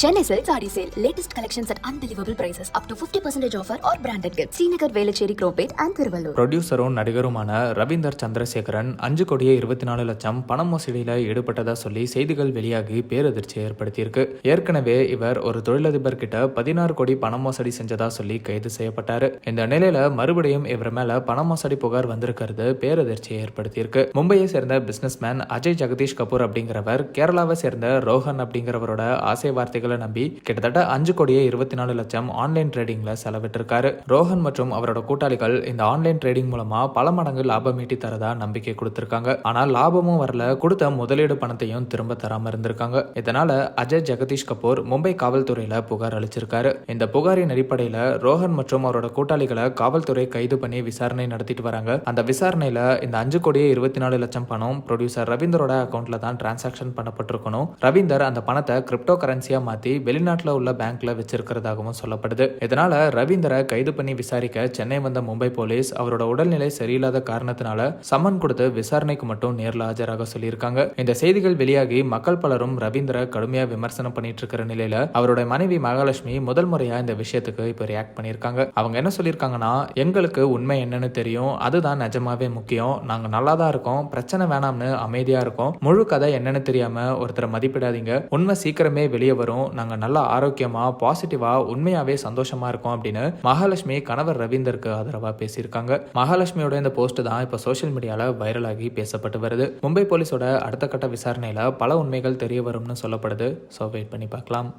Chennai Silk Saree Sale. Latest collections at unbelievable prices. Up to 50% offer or branded gifts. Srinagar, Velachery, Cropate and Thiruvallur. ப்ரொடியூசரும் நடிகருமான Ravinder Chandrasekaran 5,24,00,000 பண மோசடியில் ஈடுபட்டதா சொல்லி செய்திகள் வெளியாகி பேரதிர்ச்சியை ஏற்படுத்தியிருக்கு. ஏற்கனவே இவர் ஒரு தொழிலதிபர் கிட்ட 16 கோடி பண மோசடி செஞ்சதா சொல்லி கைது செய்யப்பட்டாரு. இந்த நிலையில மறுபடியும் இவர் மேல பண மோசடி புகார் வந்திருக்கிறது பேரதிர்ச்சியை ஏற்படுத்தியிருக்கு. மும்பையை சேர்ந்த பிசினஸ்மேன் அஜய் ஜெகதீஷ் கபூர் அப்படிங்கிறவர் கேரளாவை சேர்ந்த ரோஹன் அப்படிங்கிறவரோட ஆசை வார்த்தைகளை நம்பி கிட்டத்தட்ட 5,24,00,000 ஆன்லைன் ட்ரேடிங்ல செலவிட்டிருக்காரு. ரோஹன் மற்றும் அவரோட கூட்டாளிகள் இந்த ஆன்லைன் ட்ரேடிங் மூலமா பல மடங்கு லாபம் ஈட்டி தரதா நம்பிக்கை கொடுத்திருக்காங்க. ஆனால் லாபமும் வரல, கொடுத்த முதலீடு பணத்தையும் திரும்ப தராம இருந்திருக்காங்க. இதனால அஜய் ஜெகதீஷ் கபூர் மும்பை காவல்துறையில புகார் அளிச்சிருக்காரு. இந்த புகாரின் அடிப்படையில ரோஹன் மற்றும் அவரோட கூட்டாளிகளை காவல்துறை கைது பண்ணி விசாரணை நடத்திட்டு வராங்க. அந்த விசாரணையில இந்த 5,24,00,000 பணம் ப்ரொடியூசர் ரவீந்தரோட அக்கௌண்ட்ல தான் டிரான்சாக்ஷன் பண்ணப்பட்டிருக்கணும். ரவீந்தர் அந்த பணத்தை கிரிப்டோ கரன்சியா மாத்தி வெளிநாட்டுல உள்ள பேங்க்ல வச்சிருக்கிறதாகவும் சொல்லப்படுது. இதனால ரவீந்தரை கைது பண்ணி விசாரிக்க சென்னை வந்த மும்பை போலீஸ் அவரோட உடல்நிலை சரியில்லாத காரணத்தினால சம்மன் கொடுத்து விசாரணைக்கு மட்டும் நேர்ல ஆஜராக சொல்லியிருக்காங்க. இந்த செய்திகள் வெளியாகி மக்கள் பலரும் ரவீந்தரை கடுமையா விமர்சனம் பண்ணிட்டு இருக்கிற நிலையில அவரோட மனைவி மகாலட்சுமி முதல் முறையா இந்த விஷயத்துக்கு இப்ப ரியாக்ட் பண்ணிருக்காங்க. அவங்க என்ன சொல்லியிருக்காங்கன்னா, எங்களுக்கு உண்மை என்னன்னு தெரியும், அதுதான் நிஜமாவே முக்கியம். நாங்க நல்லா தான் இருக்கோம், பிரச்சனை வேணாம்னு அமைதியா இருக்கோம். முழு கதை என்னன்னு தெரியாம ஒருத்தரை மதிப்பிடாதீங்க. உண்மை சீக்கிரமே வெளியே வரும். நாங்க நல்லா ஆரோக்கியமா பாசிட்டிவா உண்மையாவே சந்தோஷமா இருக்கோம் அப்படின்னு மகாலட்சுமி கணவர் ரவீந்தருக்கு ஆதரவா பேசியிருக்காங்க. மகாலட்சுமியோட இந்த போஸ்ட் தான் இப்ப சோசியல் மீடியால வைரல் ஆகி பேசப்பட்டு வருது. மும்பை போலீஸோட அடுத்த கட்ட விசாரணையில பல உண்மைகள் தெரிய வரும்னு சொல்லப்படுது. சோ வெயிட் பண்ணி பார்க்கலாம்.